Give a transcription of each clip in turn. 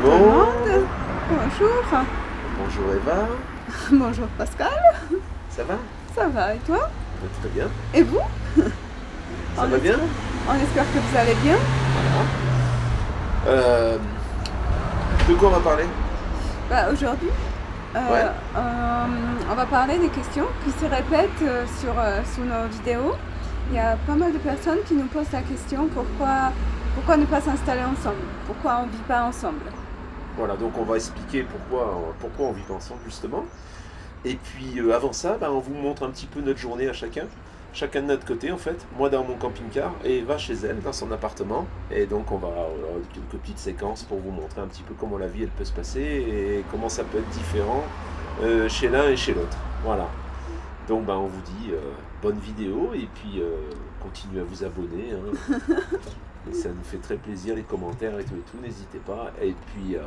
monde. Bonjour. Bonjour Eva. Bonjour Pascal. Ça va? Ça va et toi? Très bien. Et vous? Ça va bien? On espère que vous allez bien. Voilà. De quoi on va parler? Aujourd'hui, on va parler des questions qui se répètent sur nos vidéos. Il y a pas mal de personnes qui nous posent la question pourquoi ne pas s'installer ensemble? Pourquoi on ne vit pas ensemble? Voilà, donc on va expliquer pourquoi on vit pas ensemble justement. Et puis avant ça, on vous montre un petit peu notre journée à chacun de notre côté en fait. Moi dans mon camping-car et Eva chez elle dans son appartement. Et donc on va quelques petites séquences pour vous montrer un petit peu comment la vie elle peut se passer et comment ça peut être différent chez l'un et chez l'autre. Voilà. Donc on vous dit bonne vidéo et puis continuez à vous abonner. Hein. Et ça nous fait très plaisir les commentaires et tout, n'hésitez pas. Et puis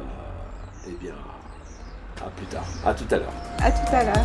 eh bien à plus tard. À tout à l'heure. À tout à l'heure.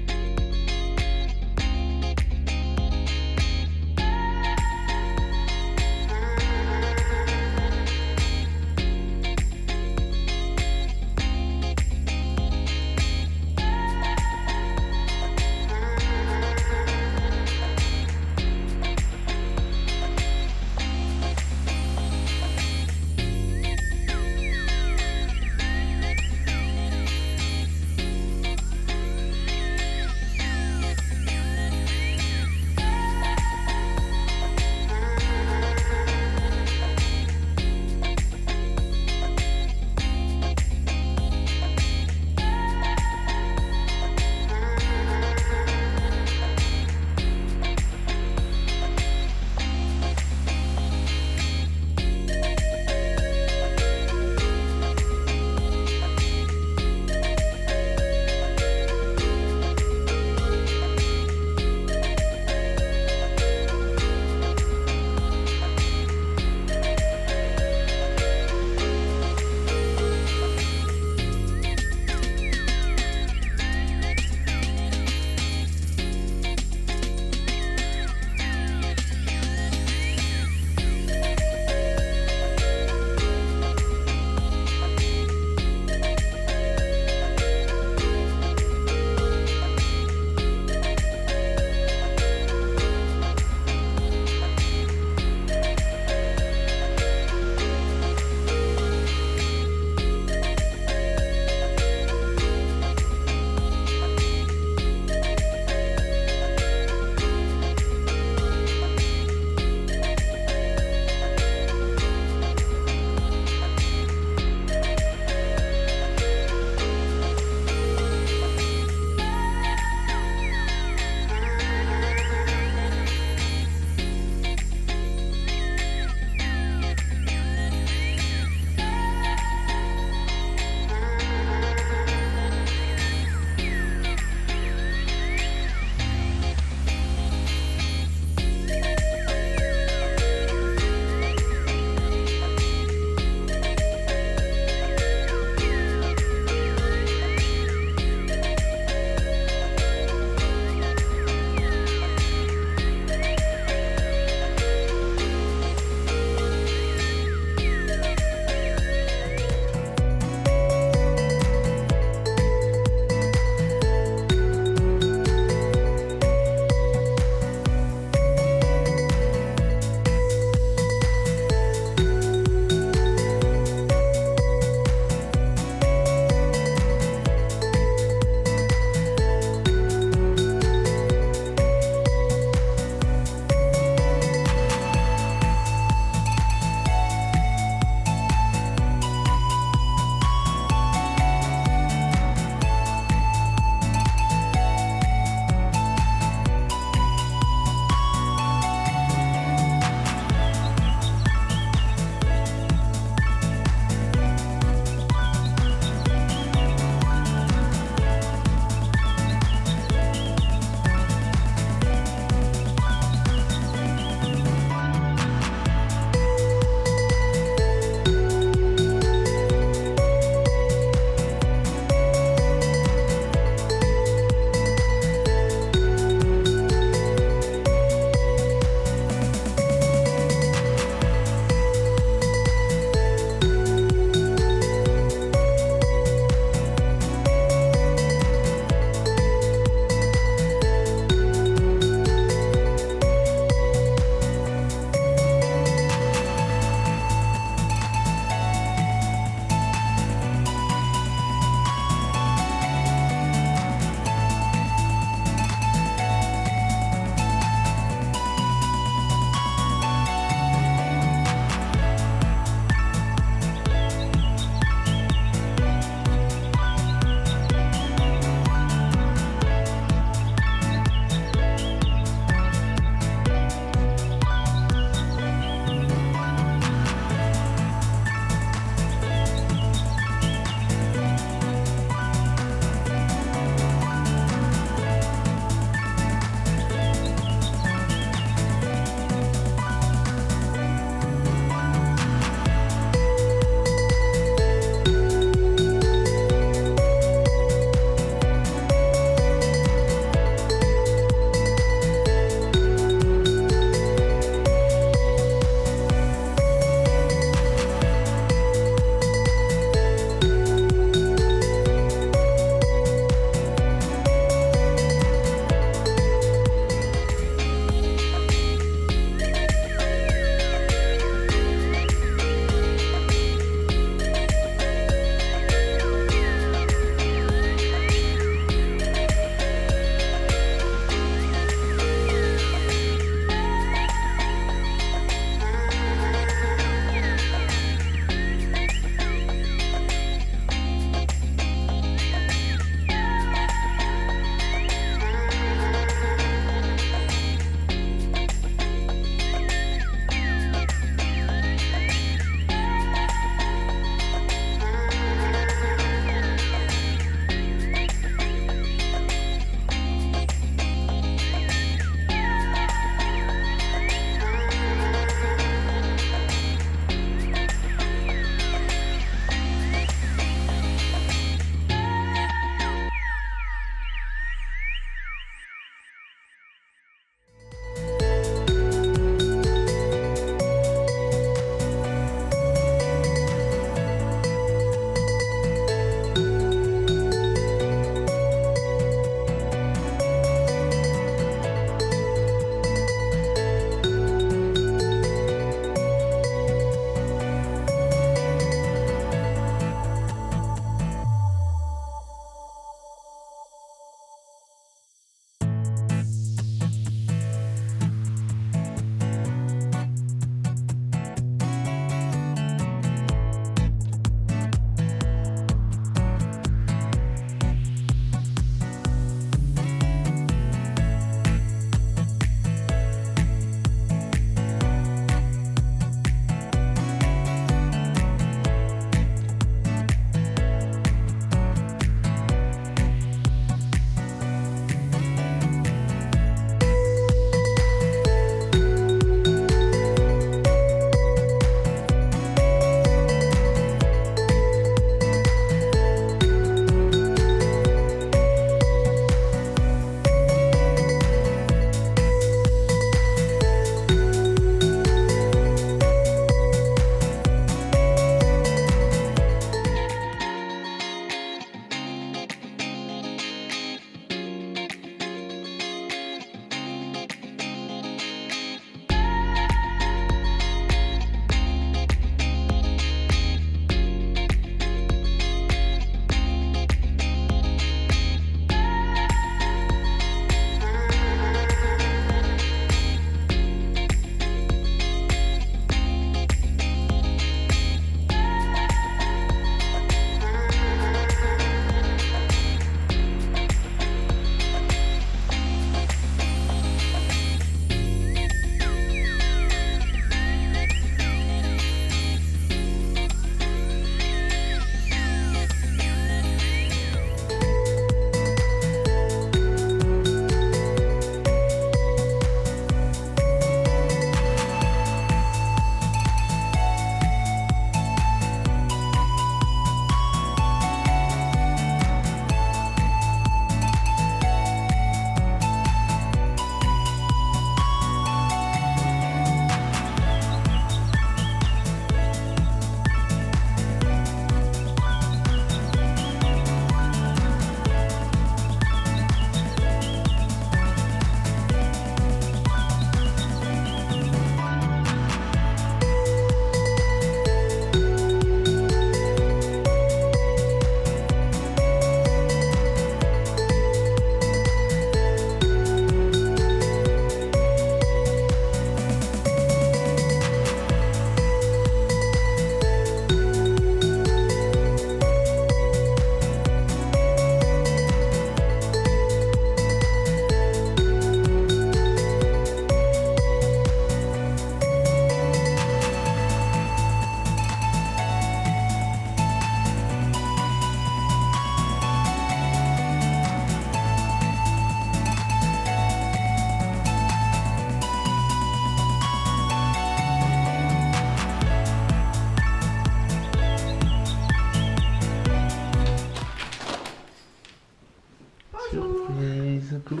coucou.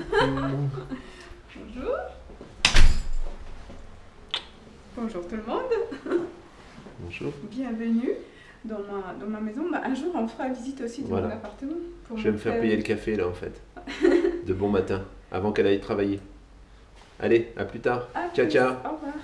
Bonjour. Bonjour tout le monde. Bonjour. Bienvenue dans ma maison. Bah, un jour, on fera visite aussi de Voilà. mon appartement. Je vais me faire payer le café là en fait. De bon matin, avant qu'elle aille travailler. Allez, à plus tard. À Ciao, plus. ciao. Au revoir.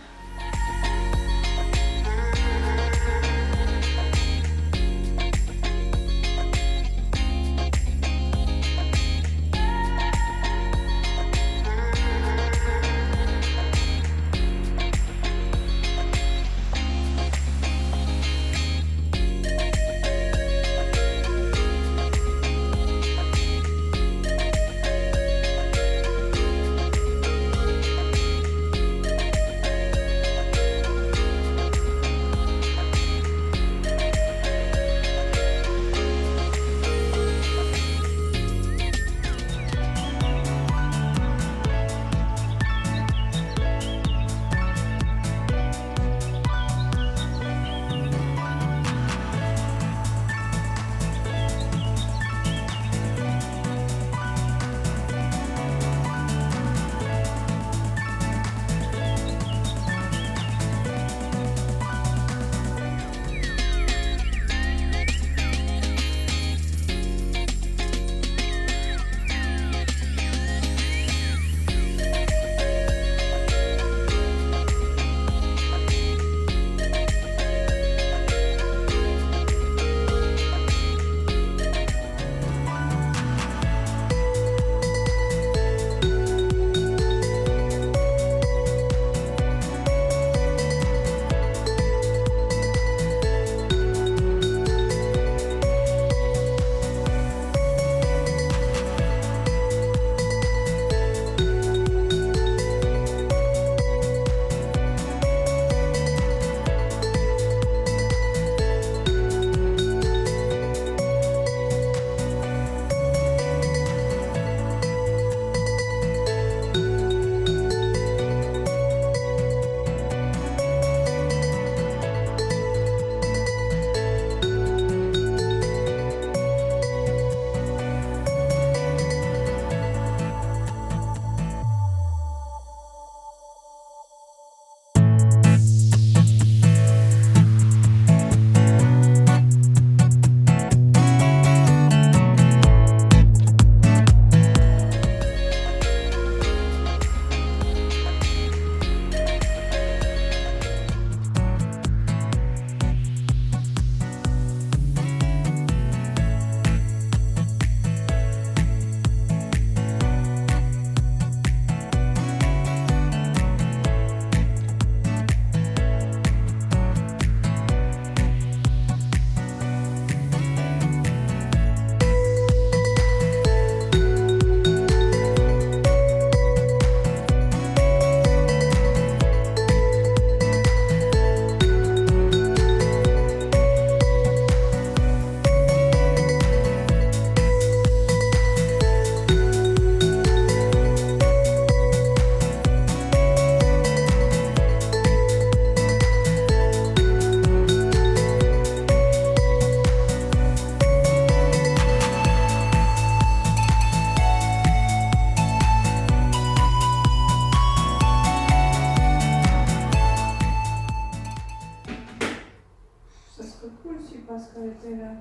parce qu'elle était là.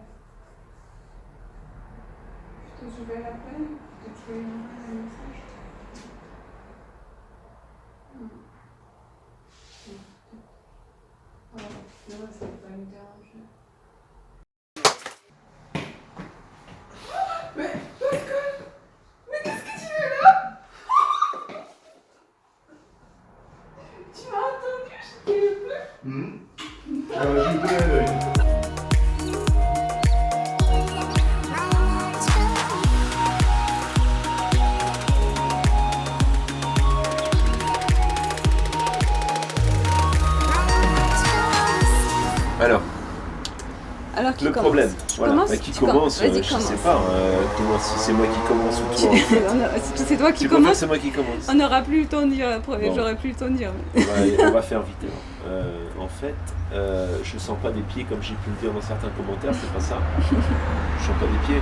Peut-être je vais l'appeler, peut-être je vais lui envoyer un message. Non, ça ne va pas me déranger. Mais Pascal, mais qu'est-ce que tu fais là? Tu m'as entendu, je t'ai plus. J'ai pris un œil. Alors qui le commence? problème, voilà, commences? bah, qui Tu commence, Vas-y, je sais pas, comment, si c'est moi qui commence ou toi. C'est toi qui Tu préfères que commence. c'est moi qui commence. On n'aura plus le temps de dire après, Bon. j'aurai plus le temps de dire. On va faire vite. En fait, je sens pas des pieds comme j'ai pu le dire dans certains commentaires, c'est pas ça. Je sens pas des pieds.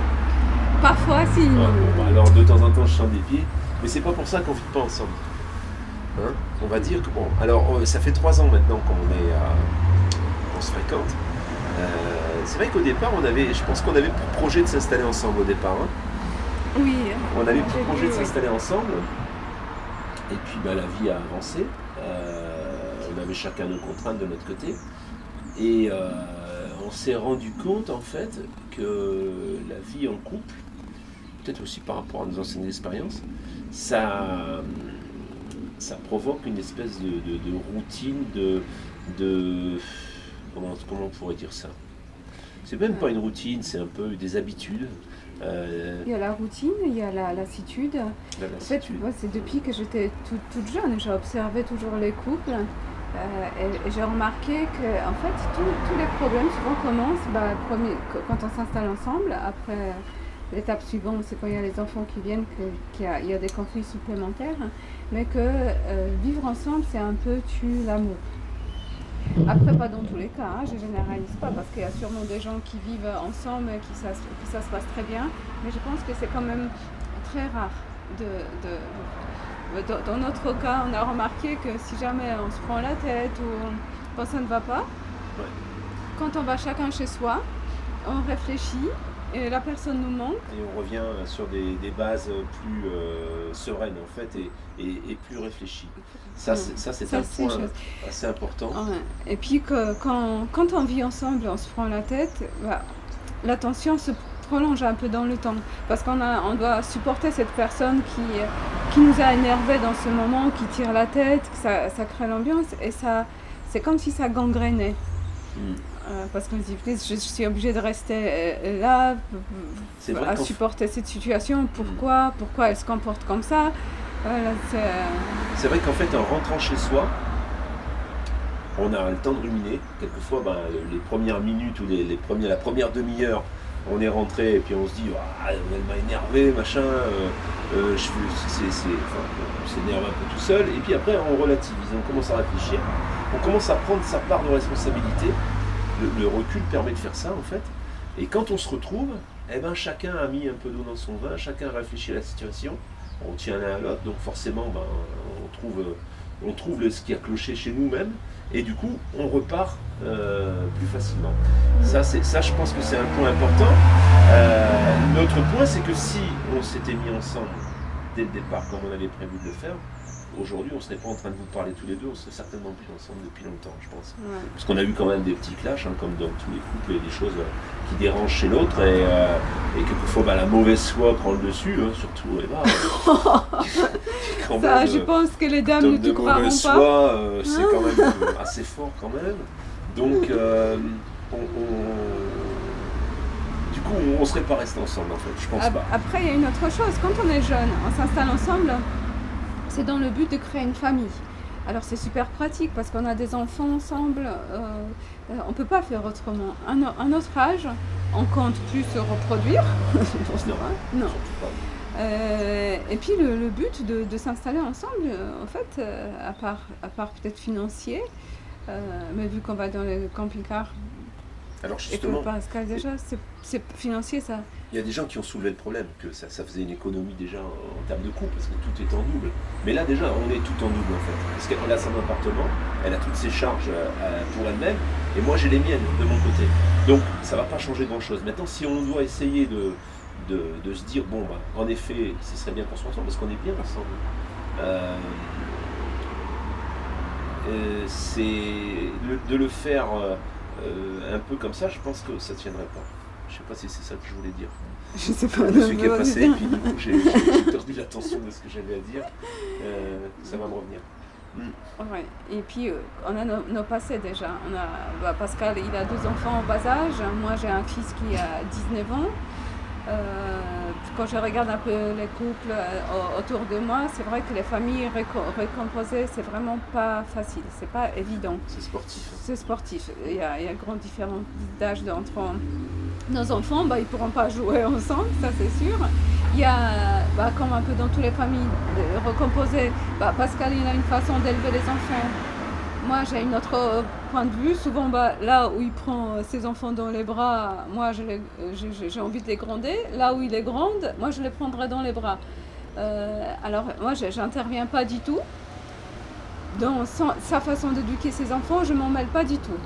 Parfois, si. Ah, bon, bah, alors de temps en temps, je sens des pieds. Mais c'est pas pour ça qu'on vit pas ensemble. Hein, on va dire que bon. Alors, ça fait 3 ans maintenant qu'on se fréquente. C'est vrai qu'au départ, je pense qu'on avait pour projet de s'installer ensemble au départ. Hein. Oui. On avait pour projet de s'installer ensemble. Et puis la vie a avancé. On avait chacun nos contraintes de notre côté. Et on s'est rendu compte en fait que la vie en couple, peut-être aussi par rapport à nos anciennes expériences, ça provoque une espèce de routine, comment on pourrait dire ça? C'est même pas une routine, c'est un peu des habitudes. Il y a la routine, il y a la lassitude. En fait, moi, c'est depuis que j'étais toute jeune, j'ai observé toujours les couples et j'ai remarqué que en fait, tous les problèmes souvent commencent quand on s'installe ensemble. Après, l'étape suivante, c'est quand il y a les enfants qui viennent qu'il y a des conflits supplémentaires, mais que vivre ensemble, c'est un peu tuer l'amour. Après, pas dans tous les cas, hein, je généralise pas parce qu'il y a sûrement des gens qui vivent ensemble et que ça se passe très bien, mais je pense que c'est quand même très rare. Dans notre cas, on a remarqué que si jamais on se prend la tête ou ça ne va pas, Ouais. quand on va chacun chez soi, on réfléchit et la personne nous manque. Et on revient sur des bases plus sereines en fait et plus réfléchies. Ça c'est un point assez important. Ouais. Et puis quand on vit ensemble, on se prend la tête, la tension se prolonge un peu dans le temps. Parce qu'on doit supporter cette personne qui nous a énervés dans ce moment, qui tire la tête, que ça crée l'ambiance et c'est comme si ça gangrénait. Parce qu'on se dit, je suis obligée de rester là à supporter cette situation. Pourquoi elle se comporte comme ça? C'est vrai qu'en fait, en rentrant chez soi, on a le temps de ruminer. Quelquefois, les premières minutes ou la première demi-heure, on est rentré et puis on se dit, elle m'a énervé, machin. On s'énerve un peu tout seul. Et puis après, on relativise, on commence à réfléchir. On commence à prendre sa part de responsabilité. Le recul permet de faire ça en fait. Et quand on se retrouve, chacun a mis un peu d'eau dans son vin, chacun a réfléchi à la situation, on tient l'un à l'autre, donc forcément on trouve ce qui a cloché chez nous-mêmes, et du coup on repart plus facilement. Ça je pense que c'est un point important. L'autre point, c'est que si on s'était mis ensemble dès le départ comme on avait prévu de le faire, aujourd'hui, on ne serait pas en train de vous parler tous les deux, on serait certainement plus ensemble depuis longtemps, je pense. Ouais. Parce qu'on a eu quand même des petits clashs, comme dans tous les couples, il y a des choses qui dérangent chez l'autre, et quelquefois la mauvaise foi prend le dessus, surtout Eva. Ça, je pense que les dames ne te croiront pas. La mauvaise foi, c'est quand même assez fort quand même. Donc, du coup, on ne serait pas restés ensemble en fait, je pense pas. Après, il y a une autre chose, quand on est jeune, on s'installe ensemble. C'est dans le but de créer une famille. Alors c'est super pratique parce qu'on a des enfants ensemble, on ne peut pas faire autrement. À notre âge, on compte plus se reproduire. Non. Et puis le but de s'installer ensemble, en fait, à part peut-être financier, mais vu qu'on va dans les camping-cars, alors justement, et que Pascal déjà, c'est financier ça. Il y a des gens qui ont soulevé le problème, que ça faisait une économie déjà en termes de coût, parce que tout est en double. Mais là déjà, on est tout en double en fait. Parce qu'elle a son appartement, elle a toutes ses charges pour elle-même, et moi j'ai les miennes de mon côté. Donc ça ne va pas changer grand-chose. Maintenant, si on doit essayer de se dire, en effet, ce serait bien qu'on soit ensemble, parce qu'on est bien ensemble. De le faire un peu comme ça, je pense que ça ne tiendrait pas. Je ne sais pas si c'est ça que je voulais dire. Je sais pas. Je suis passé, et puis du coup j'ai perdu l'attention de ce que j'avais à dire. Ça va me revenir. Ouais. Et puis on a nos passés déjà. Pascal, il a 2 enfants en bas âge. Moi j'ai un fils qui a 19 ans. Quand je regarde un peu les couples autour de moi, c'est vrai que les familles recomposées, c'est vraiment pas facile, c'est pas évident. C'est sportif. C'est sportif. Il y a une grande différence d'âge entre nos enfants, ils pourront pas jouer ensemble, ça c'est sûr. Il y a, comme un peu dans toutes les familles recomposées, Pascal il a une façon d'élever les enfants. Moi, j'ai une autre point de vue. Souvent, là où il prend ses enfants dans les bras, moi, j'ai envie de les gronder. Là où il est grande, moi, je les prendrai dans les bras. Alors moi, j'interviens pas du tout dans sa façon d'éduquer ses enfants, je m'en mêle pas du tout.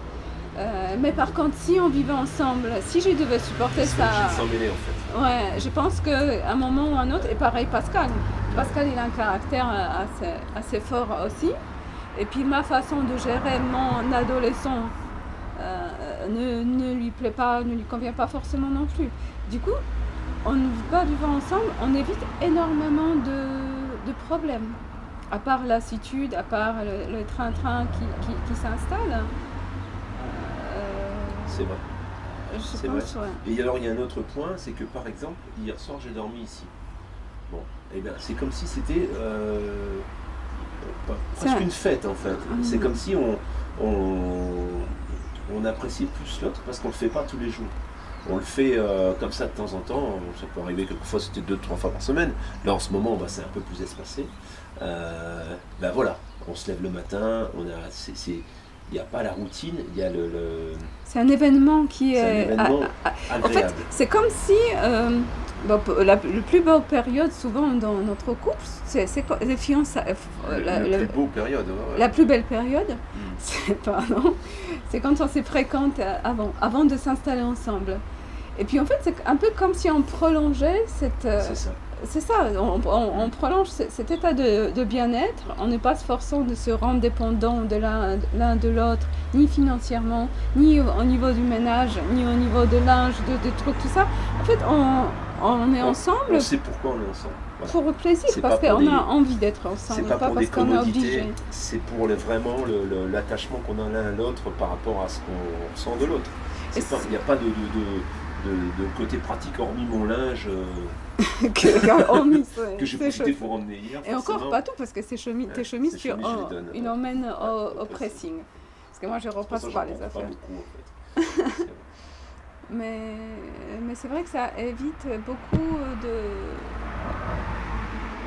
Mais par contre, si on vivait ensemble, si je devais supporter ça... C'est s'en mêler en fait. Ouais, je pense qu'à un moment ou un autre, et pareil Pascal. Pascal, il a un caractère assez fort aussi. Et puis ma façon de gérer mon adolescent ne lui plaît pas, ne lui convient pas forcément non plus. Du coup, on ne vit pas vivant ensemble, on évite énormément de problèmes. À part lassitude, à part le train-train qui s'installe. C'est vrai. C'est vrai. Ouais. Et alors il y a un autre point, c'est que par exemple, hier soir j'ai dormi ici. Bon, et bien c'est comme si c'était presque une fête en fait. C'est comme si on appréciait plus l'autre parce qu'on ne le fait pas tous les jours. On le fait comme ça de temps en temps, ça peut arriver quelquefois, c'était 2-3 fois par semaine. Là en ce moment, c'est un peu plus espacé. Voilà, on se lève le matin, il n'y a pas la routine, il y a C'est un événement qui est agréable. En fait, c'est comme si la plus belle période souvent dans notre couple, c'est les fiançailles. La plus belle période. Ouais. La plus belle période, c'est quand on se fréquente avant de s'installer ensemble. Et puis en fait, c'est un peu comme si on prolongeait cette... C'est ça, on prolonge cet état de bien-être, on n'est pas se forçant de se rendre dépendant de l'un de l'autre, ni financièrement, ni au niveau du ménage, ni au niveau de linge, de trucs, tout ça. En fait, on est ensemble. On sait pourquoi on est ensemble. Voilà. Pour le plaisir, parce qu'on a envie d'être ensemble, pas parce qu'on est obligé. C'est pour vraiment l'attachement qu'on a l'un à l'autre par rapport à ce qu'on ressent de l'autre. Il n'y a pas de côté pratique, hormis mon linge que j'ai profité pour emmener hier. Et encore pas tout, parce que tes chemises, tu emmènes au pressing. Parce que moi, je ne repasse pas les affaires. Pas beaucoup, en fait. mais c'est vrai que ça évite beaucoup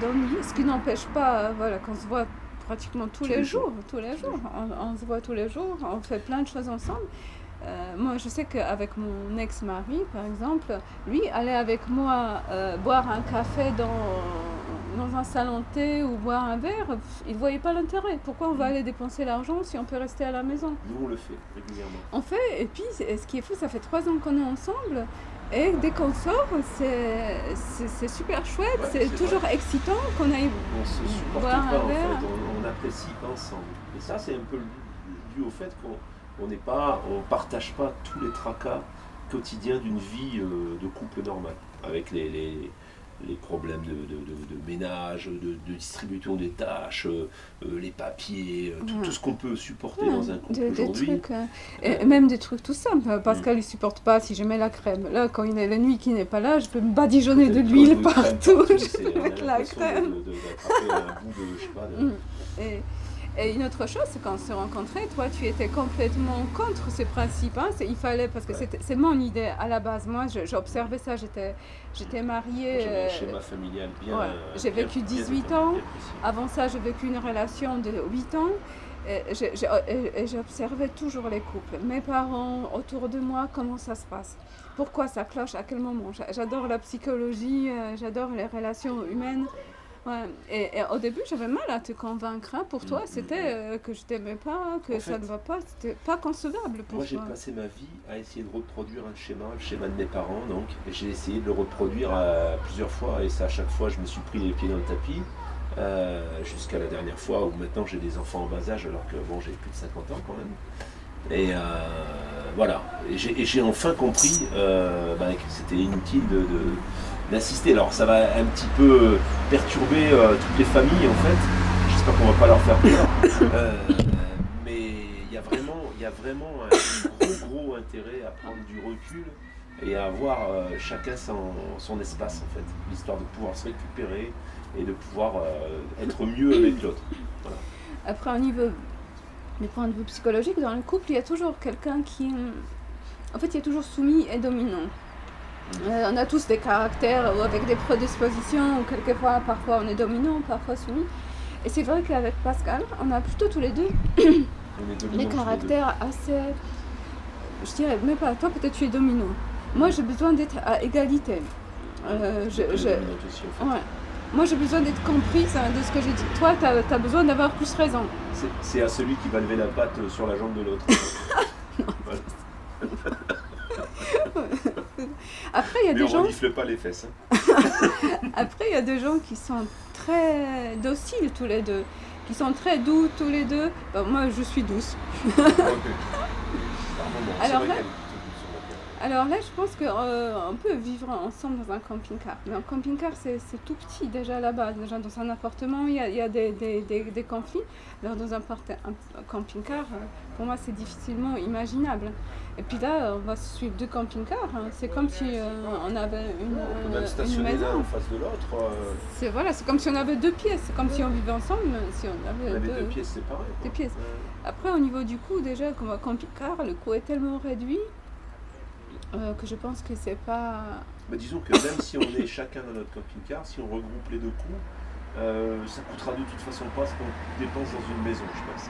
d'ennui, ce qui n'empêche pas qu'on se voit pratiquement tous les jours. On se voit tous les jours, on fait plein de choses ensemble. Moi, je sais qu'avec mon ex-mari, par exemple, lui, aller avec moi boire un café dans un salon de thé ou boire un verre, il ne voyait pas l'intérêt. Pourquoi on va aller dépenser l'argent si on peut rester à la maison ? Nous, on le fait régulièrement. On fait, et puis, ce qui est fou, ça fait 3 ans qu'on est ensemble. Et dès qu'on sort, c'est super chouette, c'est toujours excitant qu'on aille boire un verre. En fait, on n'apprécie pas ensemble. Et ça, c'est un peu dû au fait on partage pas tous les tracas quotidiens d'une vie de couple normal, avec les problèmes de ménage, de distribution des tâches, les papiers, tout ce qu'on peut supporter dans un couple aujourd'hui. Des trucs, et même des trucs tout simples. Pascal ne supporte pas si je mets la crème. Là, quand il est la nuit qui n'est pas là, je peux me badigeonner de l'huile partout. Je vais mettre la crème. D'attraper un bout de, je sais pas, Et une autre chose, c'est quand on se rencontrait, toi, tu étais complètement contre ce principe. Il fallait, parce que c'est mon idée à la base. Moi, j'observais ça, j'étais mariée. J'avais un schéma familial bien. J'ai vécu 18 ans. Avant ça, j'ai vécu une relation de 8 ans. Et j'observais toujours les couples. Mes parents, autour de moi, comment ça se passe. Pourquoi ça cloche, à quel moment. J'adore la psychologie, j'adore les relations humaines. Ouais. Et au début, j'avais mal à te convaincre. Pour toi, c'était que je t'aimais pas, que ça ne va pas. C'était pas concevable pour toi. Moi, j'ai passé ma vie à essayer de reproduire le schéma de mes parents. Donc, et j'ai essayé de le reproduire plusieurs fois. Et ça, à chaque fois, je me suis pris les pieds dans le tapis. Jusqu'à la dernière fois où maintenant j'ai des enfants en bas âge, alors que j'ai plus de 50 ans quand même. Et voilà. Et j'ai enfin compris que c'était inutile d'insister. Alors ça va un petit peu perturber toutes les familles en fait. J'espère qu'on va pas leur faire peur. Mais il y a vraiment un gros intérêt à prendre du recul et à avoir chacun son espace en fait. L'histoire de pouvoir se récupérer et de pouvoir être mieux avec l'autre. Voilà. Après, au niveau du point de vue psychologique, dans le couple, il y a toujours quelqu'un qui... En fait, il y a toujours soumis et dominant. On a tous des caractères ou avec des prédispositions, ou parfois on est dominant, parfois soumis. Et c'est vrai qu'avec Pascal, on a plutôt tous les deux des caractères assez... Je dirais, mais pas toi, peut-être tu es dominant. Moi, j'ai besoin d'être à égalité. moi j'ai besoin d'être comprise de ce que j'ai dit. Toi, tu as besoin d'avoir plus raison. C'est à celui qui va lever la patte sur la jambe de l'autre. Après, il y a des gens. On renifle pas les fesses. Après, il y a des gens qui sont très dociles tous les deux, qui sont très doux tous les deux. Ben, moi, je suis douce. Alors là, je pense qu'on peut vivre ensemble dans un camping-car. Mais un camping-car, c'est tout petit déjà là-bas. Déjà dans un appartement, il y a des conflits. Alors dans un camping-car, pour moi, c'est difficilement imaginable. Et puis là, on va suivre 2 camping-cars. C'est comme si on avait une maison en face de l'autre. C'est comme si on avait 2 pièces. C'est comme si on vivait ensemble. Si on avait 2 pièces séparées. 2 pièces. Après, au niveau du coût, déjà, comme un camping-car, le coût est tellement réduit. Que je pense que c'est pas... disons que même si on est chacun dans notre camping-car, si on regroupe les 2 coûts, ça coûtera de toute façon pas ce qu'on dépense dans une maison, je pense.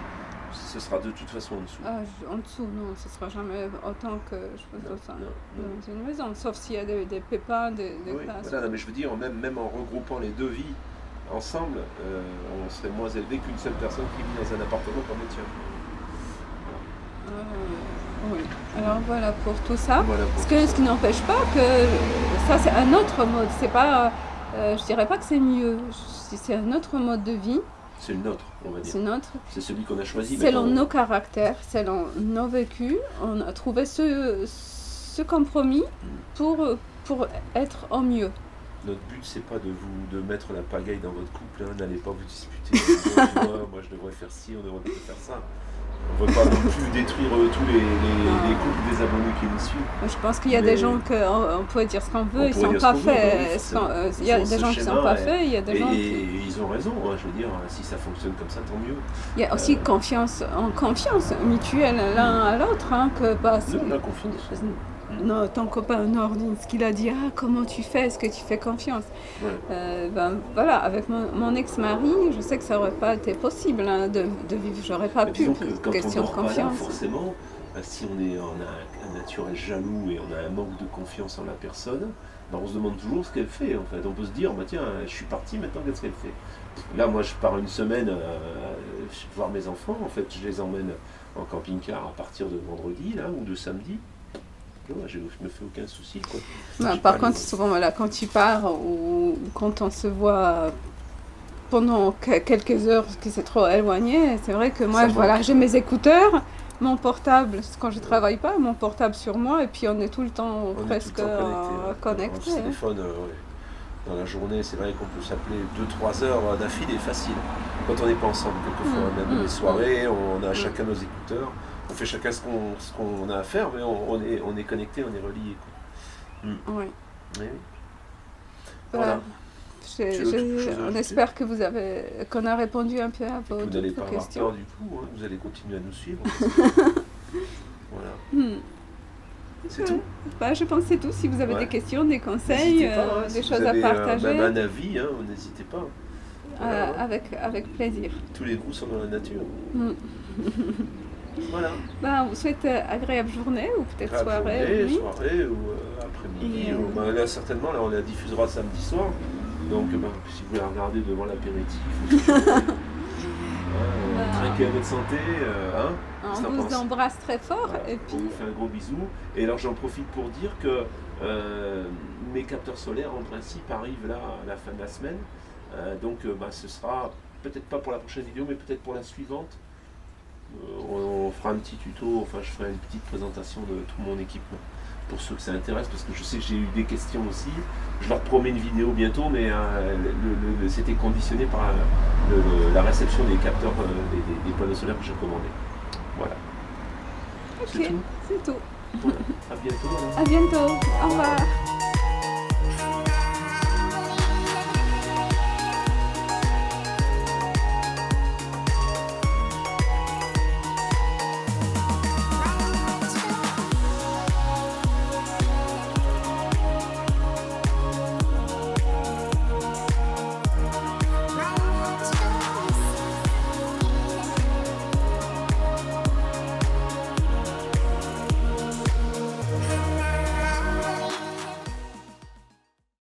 Ce sera de toute façon en dessous. En dessous, non, ce sera jamais autant que je pense dans une maison, sauf s'il y a des pépins, des places. Voilà, mais je veux dire, même en regroupant les 2 vies ensemble, on serait moins élevé qu'une seule personne qui vit dans un appartement comme le tien. Oui, alors voilà pour tout ça. Ce qui n'empêche pas que ça c'est un autre mode, c'est pas, je dirais pas que c'est mieux, c'est un autre mode de vie. C'est le nôtre, on va dire. C'est celui qu'on a choisi. Selon nos caractères, selon nos vécus, on a trouvé ce compromis pour être au mieux. Notre but, c'est pas de mettre la pagaille dans votre couple, n'allez pas vous disputer. Moi, je devrais faire ci, on devrait faire ça. On ne veut pas non plus détruire tous les couples des abonnés qui nous suivent. Je pense qu'il y a des gens qu'on pourrait dire ce qu'on veut, ils ne sont pas faits. Il y a des gens qui ne sont pas faits, il y a des gens qui... Et ils ont raison, je veux dire, si ça fonctionne comme ça, tant mieux. Il y a aussi confiance mutuelle l'un à l'autre. La confiance. Non, ton copain Nordine, ce qu'il a dit, comment tu fais, est-ce que tu fais confiance? Voilà, avec mon ex-mari, je sais que ça n'aurait pas été possible de vivre, j'aurais pas pu, question de confiance. Là, forcément, si on a un naturel jaloux et on a un manque de confiance en la personne, on se demande toujours ce qu'elle fait en fait. On peut se dire, tiens, je suis parti, maintenant qu'est-ce qu'elle fait? Là, moi je pars une semaine voir mes enfants, en fait je les emmène en camping-car à partir de vendredi là, ou de samedi. Je ne me fais aucun souci. Par contre, souvent, quand tu pars ou quand on se voit pendant quelques heures, parce que c'est trop éloigné, c'est vrai que moi, j'ai mes écouteurs, mon portable, quand je ne travaille pas, mon portable sur moi, et puis on est tout le temps presque connecté. Le téléphone, dans la journée, c'est vrai qu'on peut s'appeler 2-3 heures d'affilée, facile. Quand on n'est pas ensemble, quelquefois, même les soirées, on a chacun nos écouteurs. On fait chacun ce qu'on a à faire, mais on est connecté, on est relié. Oui. Voilà. On espère qu'on a répondu un peu à vos questions. Vous n'allez pas avoir peur du tout, vous allez continuer à nous suivre. Voilà. C'est tout. Je pense que c'est tout. Si vous avez des questions, des conseils, des choses à partager. Même un avis, n'hésitez pas. Avec plaisir. Tous les goûts sont dans la nature. Voilà. On vous souhaite agréable journée ou peut-être soirée. Soirée ou après-midi. Là, certainement, on la diffusera samedi soir. Donc, si vous voulez regarder devant l'apéritif, trinquer à votre santé. On vous embrasse très fort. Et puis... On vous fait un gros bisou. Et alors, j'en profite pour dire que mes capteurs solaires, en principe, arrivent là à la fin de la semaine. Donc, ce sera peut-être pas pour la prochaine vidéo, mais peut-être pour la suivante. On fera un petit tuto, je ferai une petite présentation de tout mon équipement pour ceux que ça intéresse, parce que je sais que j'ai eu des questions aussi. Je leur promets une vidéo bientôt, mais c'était conditionné par la réception des capteurs, des panneaux solaires que j'ai commandés. Voilà. Ok, c'est tout. Voilà. À bientôt. À bientôt. Au revoir.